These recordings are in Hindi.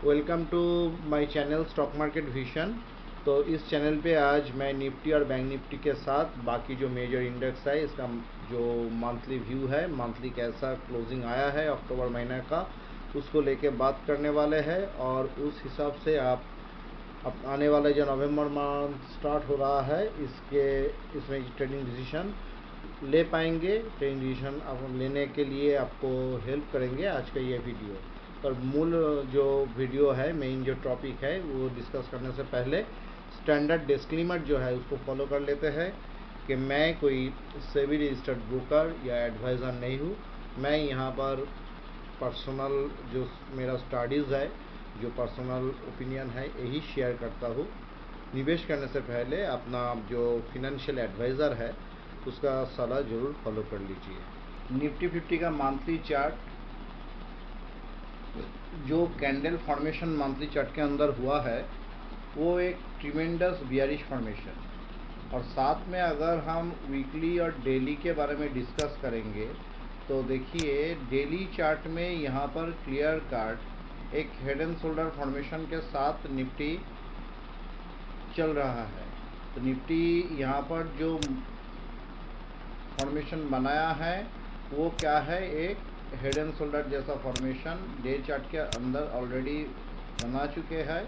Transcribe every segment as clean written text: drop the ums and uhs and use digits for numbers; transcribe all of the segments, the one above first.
Welcome to my channel stock market vision. तो इस चैनल पे आज मैं निफ्टी और बैंक निफ्टी के साथ बाकी जो मेजर इंडेक्स है इसका जो मंथली व्यू है, मंथली कैसा क्लोजिंग आया है अक्टूबर महीने का, उसको लेके बात करने वाले हैं। और उस हिसाब से आप आने वाले जो नवंबर मंथ स्टार्ट हो रहा है इसमें ट्रेडिंग डिसीजन ले पाएंगे। ट्रेडिंग डिसीजन आप लेने के लिए आपको हेल्प करेंगे आज का ये वीडियो। पर मूल जो वीडियो है, मेन जो टॉपिक है वो डिस्कस करने से पहले स्टैंडर्ड डिस्क्लेमर जो है उसको फॉलो कर लेते हैं कि मैं कोई सेबी रजिस्टर्ड ब्रोकर या एडवाइज़र नहीं हूँ। मैं यहाँ पर पर्सनल जो मेरा स्टडीज़ है, जो पर्सनल ओपिनियन है, यही शेयर करता हूँ। निवेश करने से पहले अपना जो फिनेंशियल एडवाइज़र है उसका सलाह ज़रूर फॉलो कर लीजिए। निफ्टी 50 का मंथली चार्ट जो कैंडल फॉर्मेशन मंथली चार्ट के अंदर हुआ है वो एक ट्रिमेंडस बियरिश फॉर्मेशन, और साथ में अगर हम वीकली और डेली के बारे में डिस्कस करेंगे तो देखिए डेली चार्ट में यहाँ पर क्लियर कट एक हेड एंड शोल्डर फॉर्मेशन के साथ निफ्टी चल रहा है। तो निफ्टी यहाँ पर जो फॉर्मेशन बनाया है वो क्या है, एक हेड एंड शोल्डर जैसा फॉर्मेशन डे चार्ट के अंदर ऑलरेडी बना चुके हैं,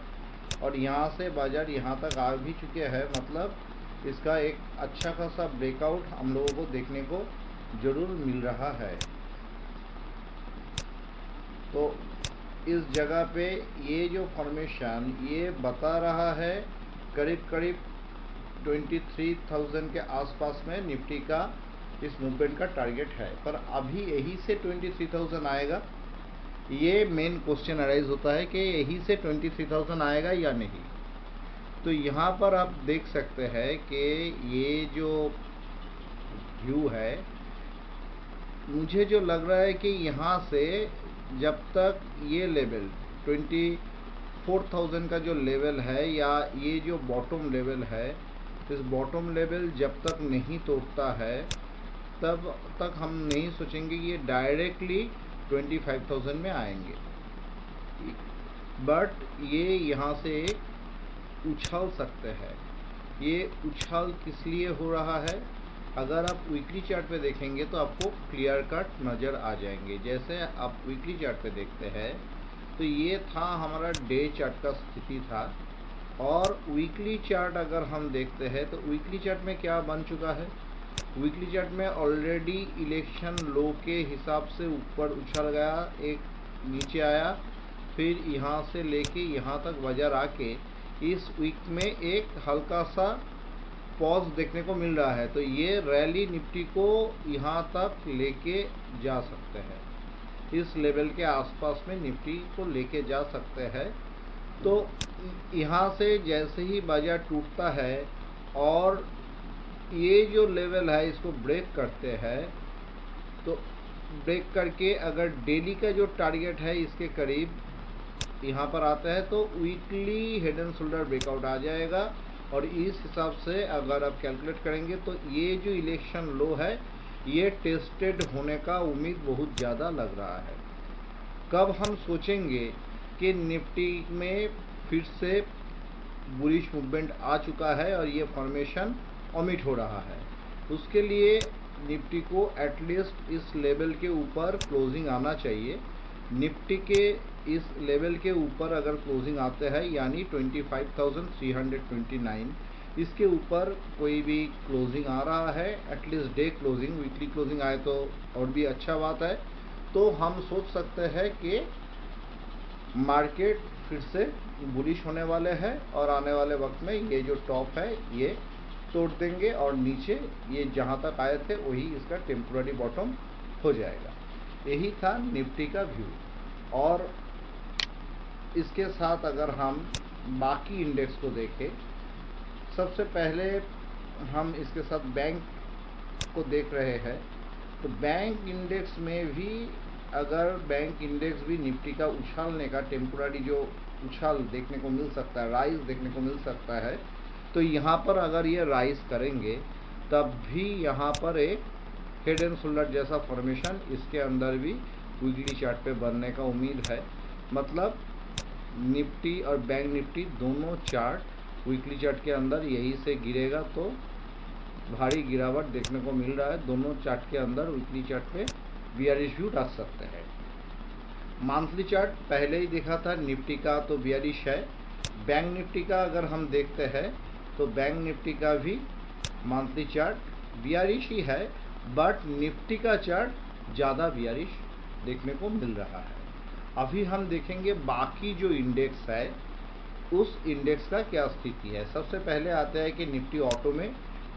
और यहाँ से बाजार यहाँ तक आ भी चुके हैं। मतलब इसका एक अच्छा खासा ब्रेकआउट हम लोगों को देखने को ज़रूर मिल रहा है। तो इस जगह पे ये जो फॉर्मेशन ये बता रहा है करीब करीब 23,000 के आसपास में निफ्टी का इस मूवमेंट का टारगेट है। पर अभी यही से 23,000 आएगा, ये मेन क्वेश्चन अराइज होता है कि यही से 23,000 आएगा या नहीं। तो यहाँ पर आप देख सकते हैं कि ये जो व्यू है, मुझे जो लग रहा है कि यहाँ से जब तक ये लेवल 24,000 का जो लेवल है या ये जो बॉटम लेवल है, इस बॉटम लेवल जब तक नहीं तोड़ता है तब तक हम नहीं सोचेंगे कि ये डायरेक्टली 25,000 में आएंगे। बट ये यहाँ से उछाल सकते हैं। ये उछाल किस लिए हो रहा है, अगर आप वीकली चार्ट पे देखेंगे तो आपको क्लियर कट नज़र आ जाएंगे। जैसे आप वीकली चार्ट पे देखते हैं तो ये था हमारा डे चार्ट का स्थिति था, और वीकली चार्ट अगर हम देखते हैं तो वीकली चार्ट में क्या बन चुका है, वीकली चार्ट में ऑलरेडी इलेक्शन लो के हिसाब से ऊपर उछल गया, एक नीचे आया, फिर यहाँ से लेके यहाँ तक बाजार आके इस वीक में एक हल्का सा पॉज देखने को मिल रहा है। तो ये रैली निफ्टी को यहाँ तक लेके जा सकते हैं, इस लेवल के आसपास में निफ्टी को लेके जा सकते हैं। तो यहाँ से जैसे ही बाजार टूटता है और ये जो लेवल है इसको ब्रेक करते हैं, तो ब्रेक करके अगर डेली का जो टारगेट है इसके करीब यहाँ पर आता है तो weekly head and shoulder breakout आ जाएगा। और इस हिसाब से अगर आप कैलकुलेट करेंगे तो ये जो इलेक्शन लो है ये टेस्टेड होने का उम्मीद बहुत ज़्यादा लग रहा है। कब हम सोचेंगे कि निफ्टी में फिर से बुलिश मूवमेंट आ चुका है और ये फॉर्मेशन ओमिट हो रहा है, उसके लिए निफ्टी को एटलीस्ट इस लेवल के ऊपर क्लोजिंग आना चाहिए। निफ्टी के इस लेवल के ऊपर अगर क्लोजिंग आते हैं यानी 25,329, इसके ऊपर कोई भी क्लोजिंग आ रहा है, at least day closing, weekly closing आए तो और भी अच्छा बात है, तो हम सोच सकते हैं कि मार्केट फिर से बुलिश होने वाले हैं और आने वाले वक्त में ये जो टॉप है ये तोड़ देंगे और नीचे ये जहाँ तक आए थे वही इसका टेम्पोररी बॉटम हो जाएगा। यही था निफ्टी का व्यू। और इसके साथ अगर हम बाकी इंडेक्स को देखें, सबसे पहले हम इसके साथ बैंक को देख रहे हैं। तो बैंक इंडेक्स में भी अगर बैंक इंडेक्स भी निफ्टी का उछालने का टेम्पोररी जो उछाल देखने को मिल सकता है, राइज देखने को मिल सकता है, तो यहाँ पर अगर ये राइज करेंगे तब भी यहाँ पर एक हेड एंड शोल्डर जैसा फॉर्मेशन इसके अंदर भी वीकली चार्ट पे बनने का उम्मीद है। मतलब निफ्टी और बैंक निफ्टी दोनों चार्ट वीकली चार्ट के अंदर यही से गिरेगा तो भारी गिरावट देखने को मिल रहा है। दोनों चार्ट के अंदर वीकली चार्ट पे बियरिश व्यू रख सकते हैं। मंथली चार्ट पहले ही देखा था निफ्टी का तो बियरिश है। बैंक निफ्टी का अगर हम देखते हैं तो बैंक निफ्टी का भी मंथली चार्ट बियरिश ही है, बट निफ्टी का चार्ट ज़्यादा बियरिश देखने को मिल रहा है। अभी हम देखेंगे बाकी जो इंडेक्स है उस इंडेक्स का क्या स्थिति है। सबसे पहले आते हैं कि निफ्टी ऑटो में।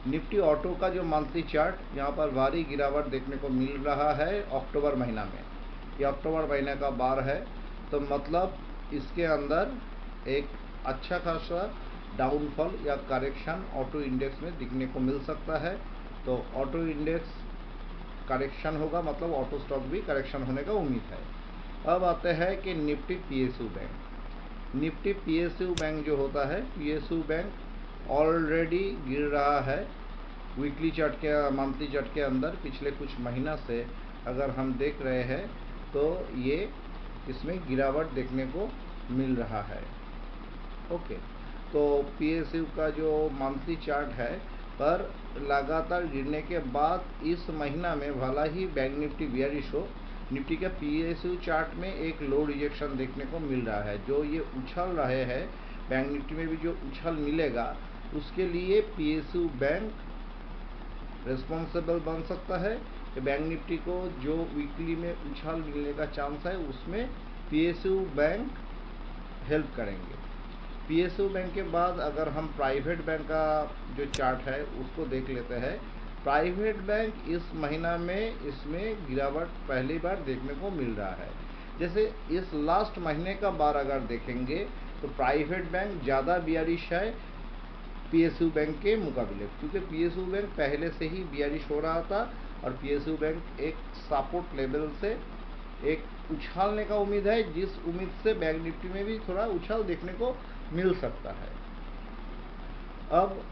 निफ्टी ऑटो का जो मंथली चार्ट यहाँ पर भारी गिरावट देखने को मिल रहा है अक्टूबर महीना में। ये अक्टूबर महीने का बार है, तो मतलब इसके अंदर एक अच्छा खासा डाउनफॉल या करेक्शन ऑटो इंडेक्स में दिखने को मिल सकता है। तो ऑटो इंडेक्स करेक्शन होगा, मतलब ऑटो स्टॉक भी करेक्शन होने का उम्मीद है। अब आते हैं कि Nifty PSU bank. Nifty PSU bank जो होता है, पीएसयू बैंक ऑलरेडी गिर रहा है वीकली चार्ट के मंथली चार्ट के अंदर। पिछले कुछ महीना से अगर हम देख रहे हैं तो ये इसमें गिरावट देखने को मिल रहा है। ओके, तो पीएसयू का जो मंथली चार्ट है पर लगातार गिरने के बाद इस महीना में भला ही बैंक निफ्टी बियरिश हो, निफ्टी के पीएसयू चार्ट में एक लो रिजेक्शन देखने को मिल रहा है। जो ये उछल रहे हैं बैंक निफ्टी में भी जो उछल मिलेगा उसके लिए पीएसयू बैंक रिस्पॉन्सिबल बन सकता है कि बैंक निफ्टी को जो वीकली में उछाल मिलने का चांस है उसमें पीएसयू बैंक हेल्प करेंगे। पीएसयू बैंक के बाद अगर हम प्राइवेट बैंक का जो चार्ट है उसको देख लेते हैं। प्राइवेट बैंक इस महीना में इसमें गिरावट पहली बार देखने को मिल रहा है। जैसे इस लास्ट महीने का बार अगर देखेंगे तो प्राइवेट बैंक ज़्यादा बियरिश है पीएसयू बैंक के मुकाबले, क्योंकि पीएसयू बैंक पहले से ही बियरिश हो रहा था और पीएसयू बैंक एक सपोर्ट लेवल से एक उछालने का उम्मीद है, जिस उम्मीद से बैंक निफ्टी में भी थोड़ा उछाल देखने को मिल सकता है। अब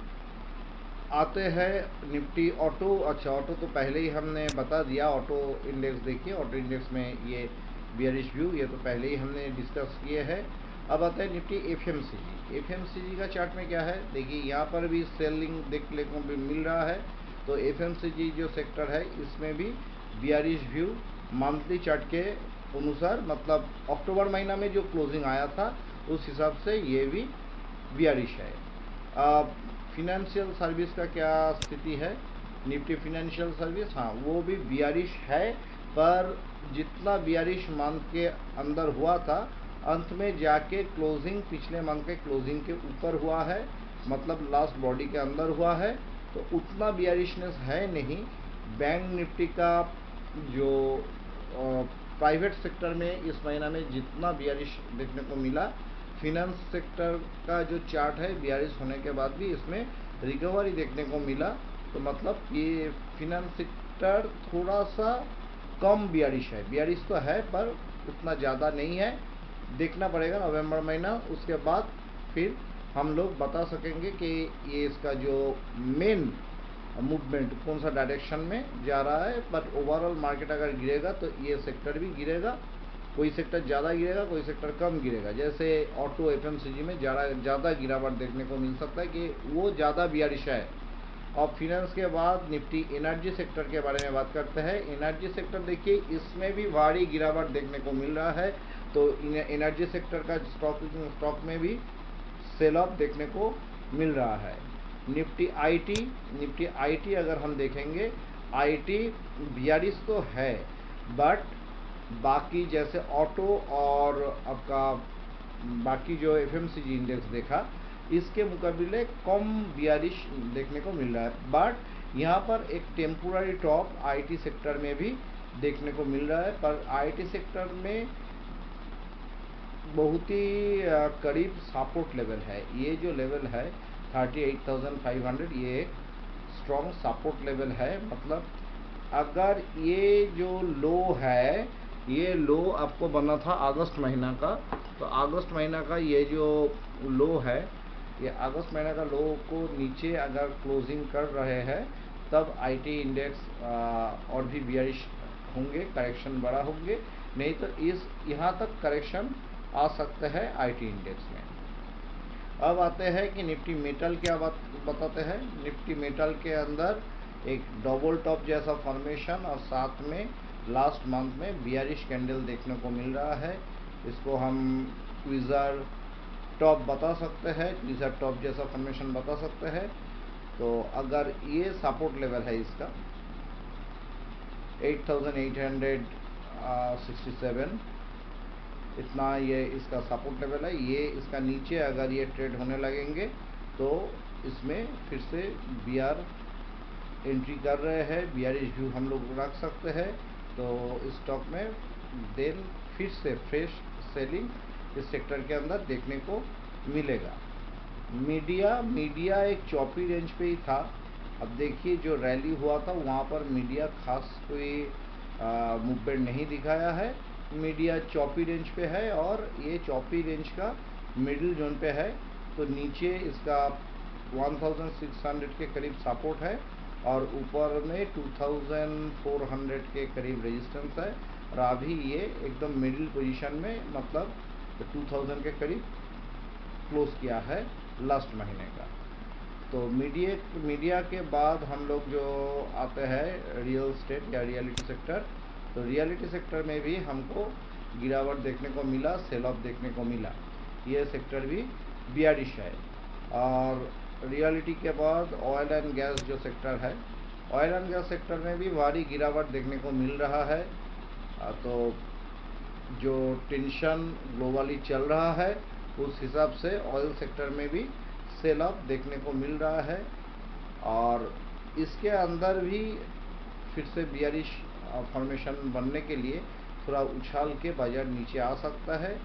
आते हैं निफ्टी ऑटो। अच्छा, ऑटो तो पहले ही हमने बता दिया। ऑटो इंडेक्स देखिए, ऑटो इंडेक्स में ये बियरिश व्यू ये तो पहले ही हमने डिस्कस किए हैं। अब आता है निफ्टी एफएमसीजी। एफएमसीजी का चार्ट में क्या है देखिए, यहाँ पर भी सेलिंग देखने को मिल रहा है। तो एफएमसीजी जो सेक्टर है इसमें भी बियरिश व्यू मंथली चार्ट के अनुसार, मतलब अक्टूबर महीना में जो क्लोजिंग आया था उस हिसाब से ये भी बियरिश है। फिनेंशियल सर्विस का क्या स्थिति है, निफ्टी फिनेंशियल सर्विस, हाँ वो भी बियरिश है, पर जितना बियरिश मंथ के अंदर हुआ था अंत में जाके क्लोजिंग पिछले मंथ के क्लोजिंग के ऊपर हुआ है, मतलब लास्ट बॉडी के अंदर हुआ है, तो उतना बियरिशनेस है नहीं। बैंक निफ्टी का जो प्राइवेट सेक्टर में इस महीना में जितना बियरिश देखने को मिला, फिनेंस सेक्टर का जो चार्ट है बियरिश होने के बाद भी इसमें रिकवरी देखने को मिला। तो मतलब ये फिनेंस सेक्टर थोड़ा सा कम बियरिश है। बियरिश तो है पर उतना ज़्यादा नहीं है। देखना पड़ेगा नवंबर महीना, उसके बाद फिर हम लोग बता सकेंगे कि ये इसका जो मेन मूवमेंट कौन सा डायरेक्शन में जा रहा है। बट ओवरऑल मार्केट अगर गिरेगा तो ये सेक्टर भी गिरेगा, कोई सेक्टर ज़्यादा गिरेगा कोई सेक्टर कम गिरेगा। जैसे ऑटो एफएमसीजी में ज़्यादा गिरावट देखने को मिल सकता है कि वो ज़्यादा बियरिश है। और फिनेंस के बाद निफ्टी एनर्जी सेक्टर के बारे में बात करते हैं। एनर्जी सेक्टर देखिए इसमें भी भारी गिरावट देखने को मिल रहा है। तो एनर्जी सेक्टर का स्टॉक में भी सेल ऑफ देखने को मिल रहा है। निफ्टी आईटी अगर हम देखेंगे, आईटी बियरिश तो है, बट बाकी जैसे ऑटो और आपका बाकी जो एफएमसीजी इंडेक्स देखा इसके मुकाबले कम बियरिश देखने को मिल रहा है। बट यहाँ पर एक टेम्पोररी टॉप आईटी सेक्टर में भी देखने को मिल रहा है, पर आईटी सेक्टर में बहुत ही करीब सपोर्ट लेवल है। ये जो लेवल है 38,500 ये एक स्ट्रॉन्ग सपोर्ट लेवल है। मतलब अगर ये जो लो है, ये लो आपको बना था अगस्त महीना का, तो अगस्त महीना का ये जो लो है, ये अगस्त महीना का लो को नीचे अगर क्लोजिंग कर रहे हैं तब आईटी इंडेक्स और भी बियरिश होंगे, करेक्शन बड़ा होंगे। नहीं तो इस यहाँ तक करेक्शन आ सकते हैं आईटी इंडेक्स में। अब आते हैं कि निफ्टी मेटल क्या बताते हैं। निफ्टी मेटल के अंदर एक डबल टॉप जैसा फॉर्मेशन और साथ में लास्ट मंथ में बियरिश कैंडल देखने को मिल रहा है। इसको हम ट्विज़र टॉप बता सकते हैं, ट्विज़र टॉप जैसा फॉर्मेशन बता सकते हैं। तो अगर ये सपोर्ट लेवल है इसका 8867 इतना ये इसका सपोर्ट लेवल है। ये इसका नीचे अगर ये ट्रेड होने लगेंगे तो इसमें फिर से बीआर एंट्री कर रहे हैं, बियरिश व्यू हम लोग रख सकते हैं। तो इस स्टॉक में देन फिर से फ्रेश सेलिंग इस सेक्टर के अंदर देखने को मिलेगा। मीडिया एक चौपी रेंज पे ही था। अब देखिए जो रैली हुआ था वहाँ पर मीडिया खास कोई मूवमेंट नहीं दिखाया है। मीडिया चौपी रेंज पे है और ये चौपी रेंज का मिडिल जोन पे है। तो नीचे इसका 1600 के करीब सपोर्ट है और ऊपर में 2400 के करीब रेजिस्टेंस है। और अभी ये एकदम मिडिल पोजीशन में मतलब 2000 के करीब क्लोज किया है लास्ट महीने का। तो मीडिया के बाद हम लोग जो आते हैं रियल एस्टेट या रियलिटी सेक्टर। तो रियलिटी सेक्टर में भी हमको गिरावट देखने को मिला, सेल ऑफ देखने को मिला। ये सेक्टर भी बियरिश है। और रियलिटी के बाद ऑयल एंड गैस जो सेक्टर है, ऑयल एंड गैस सेक्टर में भी भारी गिरावट देखने को मिल रहा है। तो जो टेंशन ग्लोबली चल रहा है उस हिसाब से ऑयल सेक्टर में भी सेल ऑफ देखने को मिल रहा है। और इसके अंदर भी फिर से बियरिश फॉर्मेशन बनने के लिए थोड़ा उछाल के बाजार नीचे आ सकता है।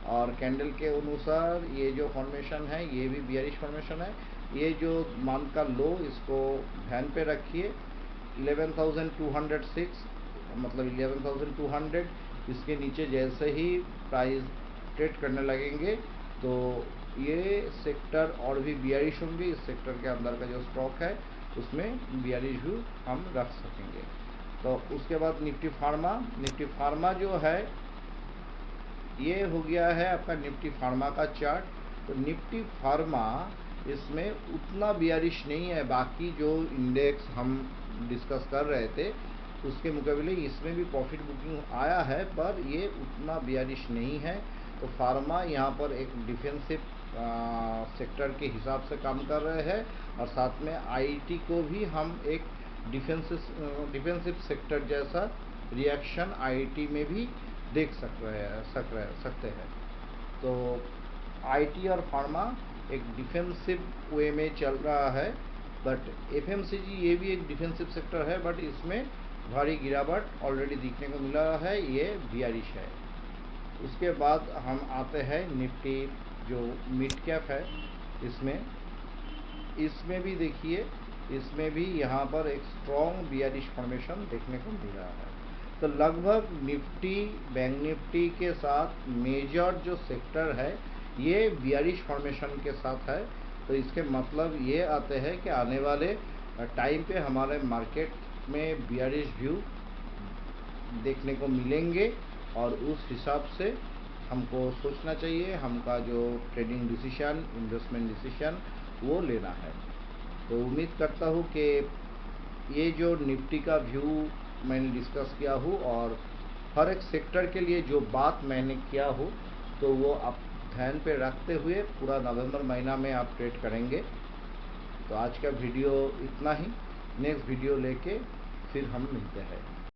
और कैंडल के अनुसार ये जो फॉर्मेशन है ये भी बियरिश फॉर्मेशन है। ये जो मंथ का लो इसको ध्यान पे रखिए 11,206 मतलब 11,200। इसके नीचे जैसे ही प्राइस ट्रेड करने लगेंगे तो ये सेक्टर और भी बियरिश होंगे। इस सेक्टर के अंदर का जो स्टॉक है उसमें बियरिश व्यू हम रख सकेंगे। तो उसके बाद निफ्टी फार्मा जो है ये हो गया है आपका निफ्टी फार्मा का चार्ट। तो निफ्टी फार्मा इसमें उतना बियरिश नहीं है। बाकी जो इंडेक्स हम डिस्कस कर रहे थे उसके मुकाबले इसमें भी प्रॉफिट बुकिंग आया है, पर ये उतना बियरिश नहीं है। तो फार्मा यहाँ पर एक डिफेंसिव सेक्टर के हिसाब से काम कर रहे हैं और साथ में आईटी को भी हम एक डिफेंसिव सेक्टर जैसा रिएक्शन आईटी में भी देख सकते हैं। तो आईटी और फार्मा एक डिफेंसिव वे में चल रहा है। बट एफएमसीजी ये भी एक डिफेंसिव सेक्टर है, बट इसमें भारी गिरावट ऑलरेडी दिखने को मिला है, ये बियरिश है। उसके बाद हम आते हैं निफ्टी जो मिड कैप है इसमें भी देखिए इसमें भी यहाँ पर एक स्ट्रॉन्ग बियरिश फॉर्मेशन देखने को मिल रहा है। तो लगभग निफ्टी बैंक निफ्टी के साथ मेजर जो सेक्टर है ये बियरिश फॉर्मेशन के साथ है। तो इसके मतलब ये आते हैं कि आने वाले टाइम पे हमारे मार्केट में बियरिश व्यू देखने को मिलेंगे और उस हिसाब से हमको सोचना चाहिए, हमका जो ट्रेडिंग डिसीजन, इन्वेस्टमेंट डिसीजन वो लेना है। तो उम्मीद करता हूँ कि ये जो निफ्टी का व्यू मैंने डिस्कस किया हूँ और हर एक सेक्टर के लिए जो बात मैंने किया हो तो वो आप ध्यान पे रखते हुए पूरा नवंबर महीना में आप ट्रेड करेंगे। तो आज का वीडियो इतना ही। नेक्स्ट वीडियो लेके फिर हम मिलते हैं।